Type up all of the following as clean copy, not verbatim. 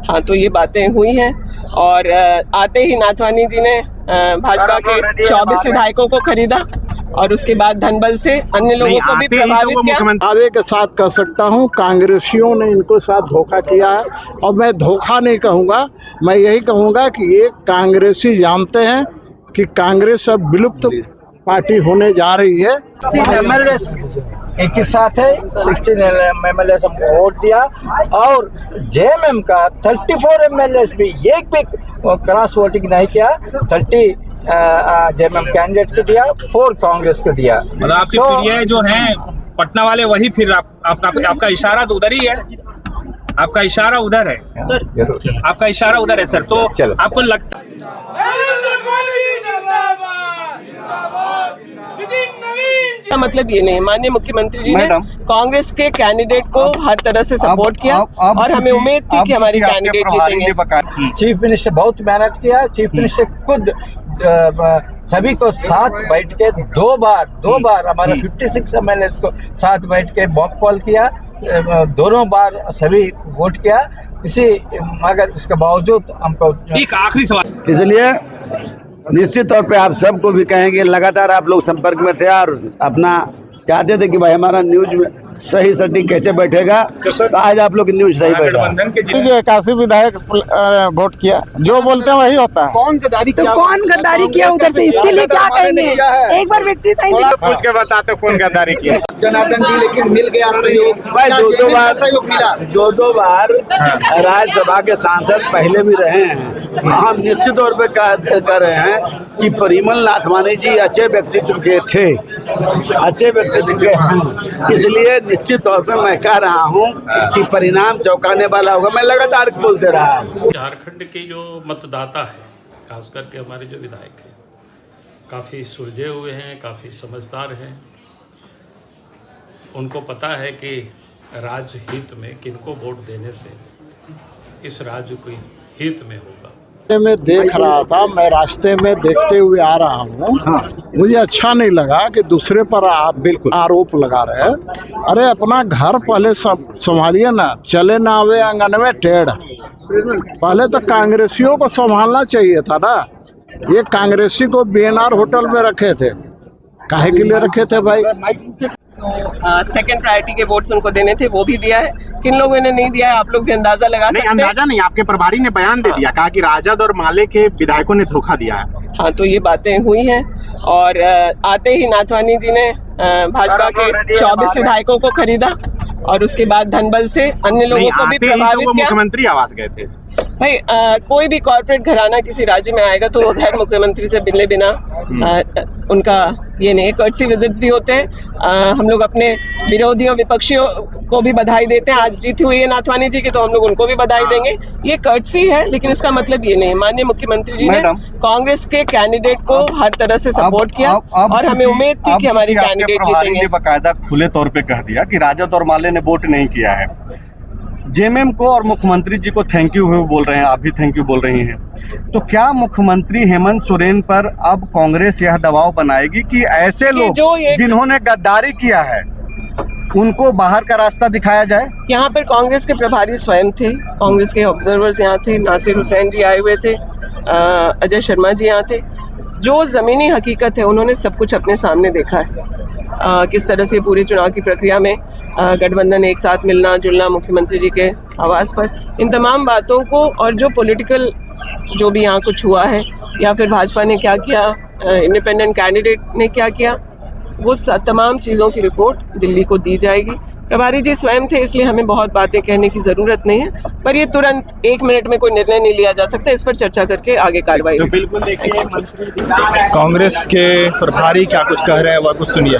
हाँ, तो ये बातें हुई हैं और आते ही नाथवानी जी ने भाजपा के 24 विधायकों को खरीदा और उसके बाद धनबल से अन्य लोगों को भी प्रभावित किया। दावे के साथ कह सकता हूँ कांग्रेसियों ने इनको साथ धोखा किया है और मैं धोखा नहीं कहूँगा, मैं यही कहूँगा कि ये कांग्रेसी जानते हैं कि कांग्रेस अब विलुप्त पार्टी होने जा रही है। 16 एमएलएस एक ही साथ है, 16 एमएलएस हमको वोट दिया और जेएमएम का 34 एमएलएस भी एक भी क्रॉस वोटिंग नहीं किया। 30 जेएमएम कैंडिडेट को दिया, 4 कांग्रेस को दिया। मतलब आपके प्रिय जो हैं पटना वाले वही फिर आपका इशारा तो उधर ही है, आपका इशारा उधर है सर, आपका इशारा उधर है सर। तो आपको लगता मतलब ये नहीं, माननीय मुख्यमंत्री जी ने कांग्रेस के कैंडिडेट को हर तरह से सपोर्ट किया और हमें उम्मीद थी कि हमारी कैंडिडेट जीतेंगे। चीफ मिनिस्टर बहुत मेहनत किया, चीफ मिनिस्टर खुद सभी को साथ बैठ के दो बार हमारे 56 एमएलएस को साथ बैठ के मॉक पोल किया, दोनों बार सभी वोट किया। इसी मगर उसके बावजूद हमको एक आखिरी सवाल, इसलिए निश्चित तौर पे आप सबको भी कहेंगे, लगातार आप लोग संपर्क में थे और अपना चाहते थे कि भाई हमारा न्यूज में सही सटीक कैसे बैठेगा, तो आज आप लोग की न्यूज सही बैठा। जो 81 विधायक वोट किया, जो बोलते हैं वही होता है। कौन गद्दारी किया उधर से, इसके लिए क्या कहेंगे? एक बार विक्ट्री साइन पूछ के बताते कौन गद्दारी किया। जनार्दन जी लेकिन मिल गया सहयोग, भाई दो बार सहयोग मिला, दो बार राज्यसभा के सांसद पहले भी रहे हैं। हम निश्चित तौर पे कर रहे हैं कि परिमल नाथवानी जी अच्छे व्यक्तित्व के थे, अच्छे व्यक्तित्व के हैं, इसलिए निश्चित तौर पे मैं कह रहा हूं कि परिणाम चौंकाने वाला होगा। मैं लगातार बोलते रहा। झारखंड के जो मतदाता है, खास करके हमारे जो विधायक हैं, काफ़ी सुलझे हुए हैं, काफ़ी समझदार हैं। उनको पता है कि राज्य हित में किनको वोट देने से इस राज्य को हित में होगा। मैं देख रहा था, मैं रास्ते में देखते हुए आ रहा हूँ, मुझे अच्छा नहीं लगा कि दूसरे पर आप बिल्कुल आरोप लगा रहे हैं। अरे अपना घर पहले सब संभालिए ना, चले ना आवे आंगन में टेढ़। पहले तो कांग्रेसियों को संभालना चाहिए था ना। ये कांग्रेसी को बीएनआर होटल में रखे थे, काहे के लिए रखे थे भाई? सेकंड प्रायोरिटी के वोट्स उनको देने थे, वो भी दिया है। किन लोगों ने नहीं दिया है आप लोग भी अंदाजा लगा सकते हैं। अंदाजा नहीं, आपके प्रभारी ने बयान दे दिया, कहा कि राजद और माले के विधायकों ने धोखा दिया है। हाँ, तो ये बातें हुई हैं और आते ही नाथवानी जी ने भाजपा के 24 विधायकों को खरीदा और उसके बाद धनबल से अन्य लोगों को भी प्रभावित किया। मुख्यमंत्री आवास गए थे भाई। कोई भी कॉर्पोरेट घराना किसी राज्य में आएगा तो वो गैर मुख्यमंत्री से मिले बिना उनका ये नहीं। कर्टसी विजिट्स भी होते हैं। हम लोग अपने विरोधियों विपक्षियों को भी बधाई देते हैं। आज जीती हुई है नाथवानी जी की, तो हम लोग उनको भी बधाई देंगे। ये कर्टसी है, लेकिन इसका मतलब ये नहीं। माननीय मुख्यमंत्री जी ने कांग्रेस के कैंडिडेट को हर तरह से सपोर्ट किया और हमें उम्मीद थी कि हमारी कैंडिडेट जीतेंगे। बाकायदा खुले तौर पे कह दिया कि राजद और माले ने वोट नहीं किया है। जेएमएम को और मुख्यमंत्री जी को थैंक यू बोल रहे हैं, आप भी थैंक यू बोल रही हैं, तो क्या मुख्यमंत्री हेमंत सोरेन पर अब कांग्रेस यह दबाव बनाएगी कि ऐसे लोग जिन्होंने गद्दारी किया है उनको बाहर का रास्ता दिखाया जाए? यहाँ पर कांग्रेस के प्रभारी स्वयं थे, कांग्रेस के ऑब्जर्वर्स यहाँ थे, नासिर हुसैन जी आए हुए थे, अजय शर्मा जी यहाँ थे। जो ज़मीनी हकीकत है उन्होंने सब कुछ अपने सामने देखा है। किस तरह से पूरे चुनाव की प्रक्रिया में गठबंधन एक साथ मिलना जुलना मुख्यमंत्री जी के आवास पर, इन तमाम बातों को और जो पॉलिटिकल जो भी यहाँ कुछ हुआ है या फिर भाजपा ने क्या किया, इंडिपेंडेंट कैंडिडेट ने क्या किया, वो तमाम चीज़ों की रिपोर्ट दिल्ली को दी जाएगी। प्रभारी जी स्वयं थे, इसलिए हमें बहुत बातें कहने की ज़रूरत नहीं है, पर ये तुरंत 1 मिनट में कोई निर्णय नहीं लिया जा सकता। इस पर चर्चा करके आगे कार्रवाई। तो बिल्कुल देखिए, कांग्रेस के प्रभारी क्या कुछ कह रहे हैं, वह कुछ सुनिए।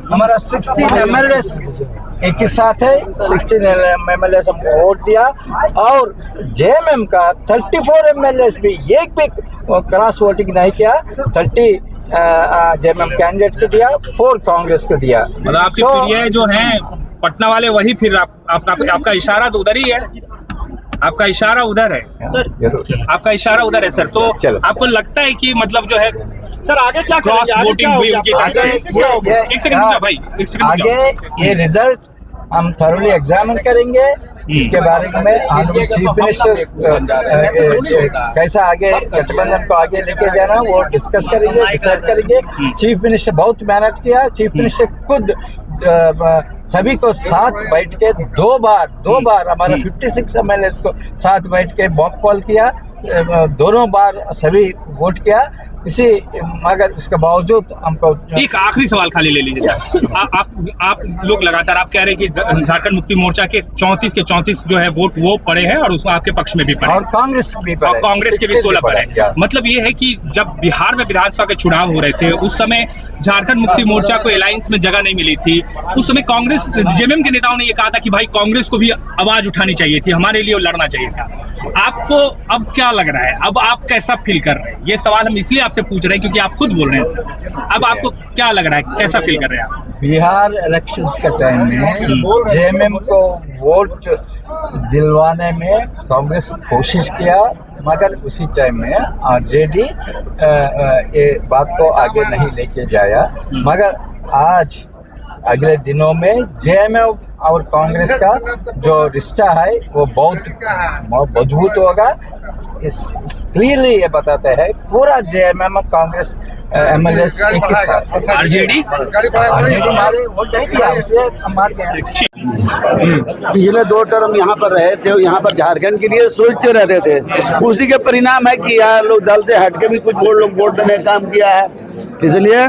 हमारा 16 एमएलएस एक ही साथ है, 16 एमएलएस हमको वोट दिया और जेएमएम का 34 एमएलएस भी एक भी क्रॉस वोटिंग नहीं किया। 30 जेएमएम कैंडिडेट को दिया, 4 कांग्रेस को दिया। मतलब आपके प्रिय जो हैं पटना वाले वही फिर आपका इशारा तो उधर ही है, आपका इशारा उधर है जरूर आपका इशारा उधर है सर। तो आपको लगता है कि मतलब जो है सर आगे क्या क्रॉस वोटिंग हुई उनके घर से? एक सेकंड रुक जाओ भाई, एक सेकंड रुक आगे जाओ। ये रिजल्ट हम थरोली एग्जामिन करेंगे, इसके बारे में ऑनरेबल चीफ मिनिस्टर कैसा आगे गठबंधन को आगे लेके जाना वो डिस्कस करेंगे, डिसाइड करेंगे। चीफ मिनिस्टर बहुत मेहनत किया, चीफ मिनिस्टर खुद सभी को साथ बैठ के दो बार हमारे 56 MLAs को साथ बैठ के मॉक कॉल किया, दोनों बार सभी वोट किया। इसी मगर उसके बावजूद हमको एक आखिरी सवाल खाली ले लीजिए सर। आप लोग लगातार आप कह रहे हैं कि झारखंड मुक्ति मोर्चा के 34 के 34 जो है वोट वो पड़े हैं और उसमें आपके पक्ष में भी पड़े और कांग्रेस भी पड़े, और कांग्रेस के भी 16 पड़े। मतलब ये है कि जब बिहार में विधानसभा के चुनाव हो रहे थे उस समय झारखंड मुक्ति मोर्चा को अलायंस में जगह नहीं मिली थी। उस समय कांग्रेस जेएमएम के नेताओं ने ये कहा था कि भाई कांग्रेस को भी आवाज उठानी चाहिए थी, हमारे लिए लड़ना चाहिए था। आपको अब क्या लग रहा है, अब आप कैसा फील कर रहे हैं? ये सवाल हम इसलिए आपसे पूछ रहे हैं क्योंकि आप खुद बोल रहे हैं सर। अब आपको क्या लग रहा है, कैसा फील कर रहे हैं आप? बिहार इलेक्शंस के टाइम में जेएमएम को वोट दिलवाने में कांग्रेस कोशिश किया, मगर उसी टाइम में आरजेडी ये बात को आगे नहीं लेके जाया। मगर आज अगले दिनों में जेएमएम और कांग्रेस का जो रिश्ता है वो बहुत मजबूत होगा। इस क्लियरली ये बताते हैं पूरा जेएमएम कांग्रेस MLAs एक ही साथ। आरजेडी हमारे वोट नहीं दिया, इसलिए हम हार गए। पिछले 2 टर्म यहाँ पर रहे थे, यहाँ पर झारखंड के लिए सोचते रहते थे। उसी के परिणाम है कि यहाँ लोग दल से हट के भी कुछ लोग वोट देने का काम किया है। इसलिए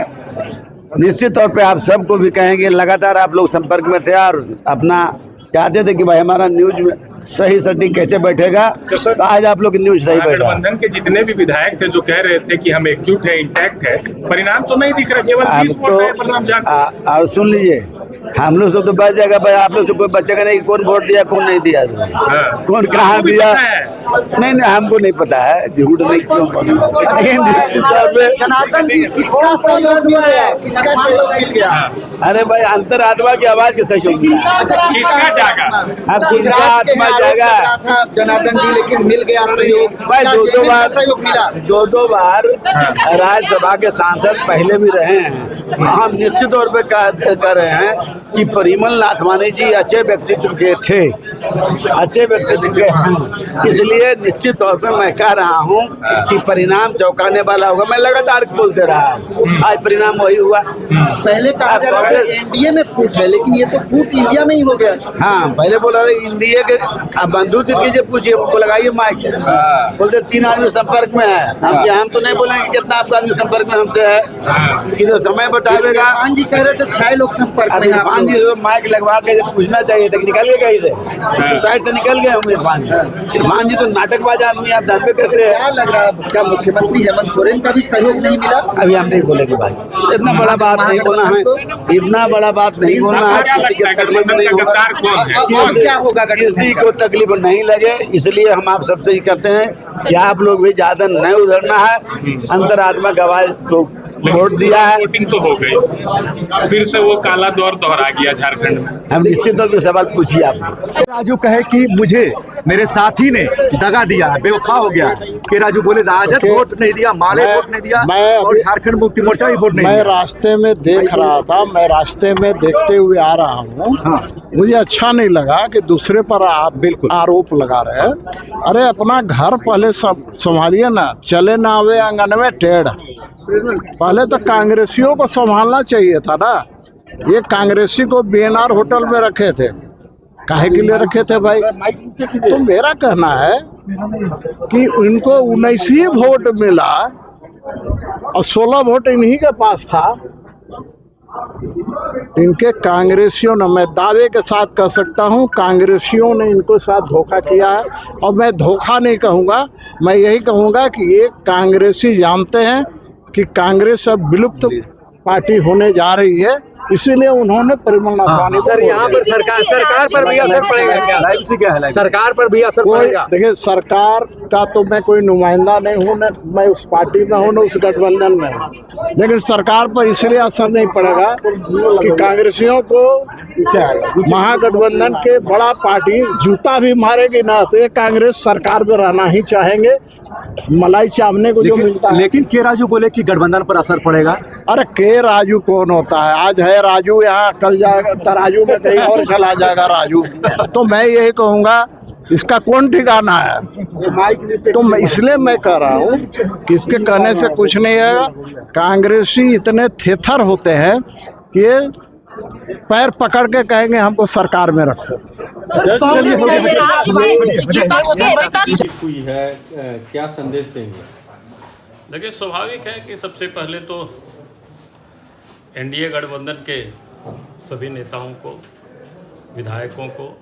निश्चित तौर पे आप सबको भी कहेंगे, लगातार आप लोग संपर्क में थे और अपना चाहते थे कि भाई हमारा न्यूज में सही सटीक कैसे बैठेगा, तो आज आप लोग की न्यूज सही बैठा। गठबंधन के जितने भी विधायक थे जो कह रहे थे कि हम एकजुट है, इंटैक्ट है, परिणाम तो नहीं दिख रहा, केवल 20 वोट है परिणाम जाकर। और सुन लीजिए, हम लोग सब तो बच जाएगा भाई, आप लोग से कोई बचेगा नहीं कौन वोट दिया कौन नहीं दिया, कौन कहाँ दिया नहीं हमको नहीं पता है, झूठ नहीं क्यों बोलना। जनार्दन जी किसका सहयोग मिल गया, किसका सहयोग मिल गया? अरे भाई अंतरात्मा की आवाज के सहयोग मिला। अच्छा किसका जागा? अब किसका आत्मा जागा जनार्दन जी, लेकिन मिल गया सहयोग भाई, 2 बार सहयोग मिला। 2 बार राज्यसभा के सांसद पहले भी रहे हैं। हम निश्चित तौर पे कर रहे हैं कि परिमल नाथवानी जी अच्छे व्यक्तित्व के थे, अच्छे व्यक्तित्व के हैं, इसलिए निश्चित तौर पे मैं कह रहा हूं कि परिणाम चौंकाने वाला होगा। मैं लगातार बोलते रहा, आज परिणाम वही हुआ। पहले कहा जा रहा था एनडीए में फूट है, लेकिन ये तो फूट इंडिया में ही हो गया। हाँ, पहले बोला था इंडिया के, आप बंधु कीजिए, पूछिए उनको, लगाइए माइक, बोलते 3 आदमी संपर्क में है। हम तो नहीं बोलेंगे कितना आपका आदमी संपर्क में हमसे है, कि तो समय बताएगा। इरफान जी कह रहे थे 6 लोग संपर्क में। इरफान जी से माइक लगवा के पूछना चाहिए था कि निकल गए कहीं से, साइड से निकल गए होंगे इरफान जी तो नाटकबाज आदमी, आप जानते करते हैं। क्या लग रहा है, क्या मुख्यमंत्री हेमंत सोरेन का भी सहयोग नहीं मिला? अभी हम नहीं बोलेंगे भाई, इतना बड़ा बात नहीं बोलना है, इतना बड़ा बात नहीं बोलना है, किसी को तकलीफ नहीं होगा, किसी को तकलीफ नहीं लगे। इसलिए हम आप सबसे ही कहते हैं कि आप लोग भी ज्यादा नहीं उधरना है, अंतरात्मा की आवाज को वोट दिया है। वोटिंग तो हो गई, फिर से वो काला दौर दोहरा गया झारखंड में। हम निश्चित तौर पर सवाल पूछिए आप। राजू कहे कि मुझे मेरे साथी ने दगा दिया है, बेवफा हो गया कि राजू बोले राजद वोट नहीं दिया, माले वोट नहीं दिया और झारखंड मुक्ति मोर्चा ही वोट नहीं दिया। मैं रास्ते में देख रहा था, मैं रास्ते में देखते हुए आ रहा हूँ। मुझे अच्छा नहीं लगा कि दूसरे पर आप बिल्कुल आरोप लगा रहे हैं। अरे अपना घर पहले सब संभालिए ना, चले ना आवे आंगन में टेढ़। पहले तो कांग्रेसियों को संभालना चाहिए था ना। ये कांग्रेसी को बीएनआर होटल में रखे थे, काहे के लिए रखे थे भाई? तो मेरा कहना है कि इनको 19 ही वोट मिला और 16 वोट इन्हीं के पास था। इनके कांग्रेसियों ने, मैं दावे के साथ कह सकता हूं, कांग्रेसियों ने इनको साथ धोखा किया है। और मैं धोखा नहीं कहूंगा, मैं यही कहूंगा कि ये कांग्रेसी जानते हैं कि कांग्रेस अब विलुप्त पार्टी होने जा रही है इसीलिए उन्होंने परिमल नाथवानी सर यहाँ पर सरकार पर भी असर पड़ेगा क्या? सरकार पर भी असर पड़ेगा? देखिए, सरकार का तो मैं कोई नुमाइंदा नहीं हूँ, न मैं उस पार्टी में हूँ न उस गठबंधन में हूँ, लेकिन सरकार पर इसलिए असर नहीं पड़ेगा कि कांग्रेसियों को क्या महागठबंधन के बड़ा पार्टी जूता भी मारेगी ना तो ये कांग्रेस सरकार में रहना ही चाहेंगे। मलाई चावने को जो मिलता है। लेकिन के राजू बोले कि गठबंधन पर असर पड़ेगा। अरे के राजू कौन होता है? आज है राजू यहाँ, कल जाएगा तराजू में कहीं और चला जाएगा राजू। तो मैं यही कहूँगा इसका कौन ठिकाना है? तो मैं इसलिए मैं कह रहा हूँ कि इसके कहने से कुछ नहीं है। कांग्रेसी इतने थेथर होते हैं कि पैर पकड़ के कहेंगे हमको सरकार में रखो। हुई है, क्या संदेश देंगे? देखिए, स्वाभाविक है कि सबसे पहले तो एनडीए गठबंधन के सभी नेताओं को, विधायकों को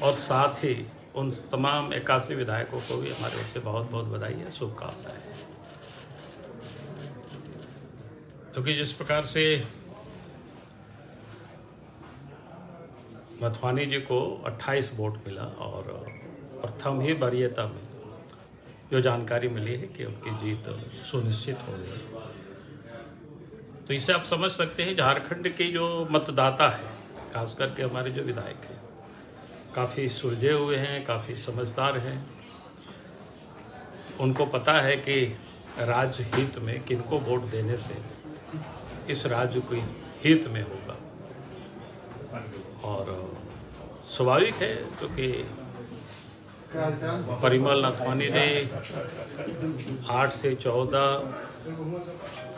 और साथ ही उन तमाम 81 विधायकों को भी हमारे ओर से बहुत बहुत बधाई है, शुभकामनाएं। क्योंकि जिस प्रकार से नाथवानी जी को 28 वोट मिला और प्रथम ही वरीयता में जो जानकारी मिली है कि उनकी जीत सुनिश्चित हो गई, तो इससे आप समझ सकते हैं झारखंड के जो मतदाता है, खास करके हमारे जो विधायक हैं, काफ़ी सुलझे हुए हैं, काफ़ी समझदार हैं। उनको पता है कि राज्य हित में किनको वोट देने से इस राज्य को हित में होगा। और स्वाभाविक है क्योंकि परिमल नाथवानी ने 8 से 14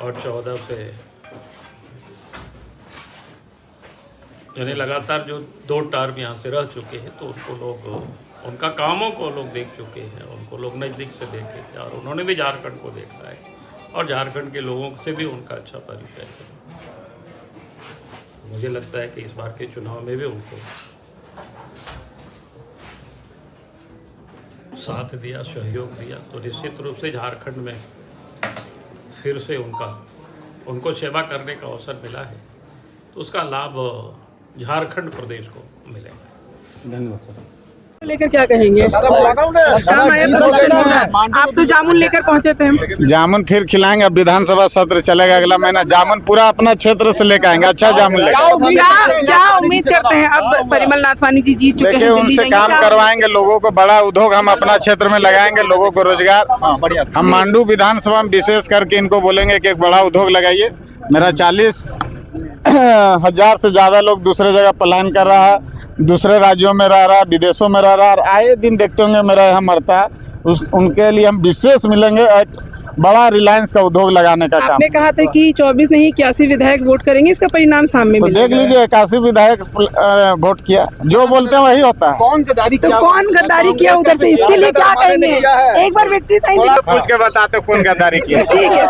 और 14 से यानी लगातार जो 2 टर्म यहाँ से रह चुके हैं, तो उनको लोग, उनका कामों को लोग देख चुके हैं, उनको लोग नज़दीक से देखे थे और उन्होंने भी झारखंड को देखा है और झारखंड के लोगों से भी उनका अच्छा परिचय है। मुझे लगता है कि इस बार के चुनाव में भी उनको साथ दिया, सहयोग दिया, तो निश्चित रूप से झारखंड में फिर से उनको सेवा करने का अवसर मिला है, तो उसका लाभ झारखंड प्रदेश को मिलेगा। धन्यवाद सर। लेकर क्या कहेंगे? आप तो जामुन लेकर पहुंचे थे। जामुन फिर खिलाएंगे, अब विधानसभा सत्र चलेगा अगला महीना, जामुन पूरा अपना क्षेत्र से लेकर आएंगे, अच्छा जामुन लेकर। क्या उम्मीद करते हैं? अब परिमल नाथवानी जी जीत चुके हैं, देखिए उनसे काम करवाएंगे, लोगों को बड़ा उद्योग हम अपना क्षेत्र में लगाएंगे, लोगों को रोजगार। हम मांडू विधानसभा में विशेष करके इनको बोलेंगे कि एक बड़ा उद्योग लगाइए। मेरा 40,000 से ज़्यादा लोग दूसरे जगह पलायन कर रहा है, दूसरे राज्यों में रह रहा है, विदेशों में रह रहा है, और आए दिन देखते होंगे मेरा यहाँ मरता है, उनके लिए हम विशेष मिलेंगे, एक बड़ा रिलायंस का उद्योग लगाने का काम। आपने कहा था कि 24 नहीं 81 विधायक वोट करेंगे, इसका परिणाम सामने तो देख लीजिए 81 विधायक वोट किया, जो बोलते हैं वही होता है। कौन गद्दारी किया उधर से, इसके लिए क्या कहेंगे? एक बार विक्ट्री साइन पूछ के बताते कौन गद्दारी किया। ठीक है।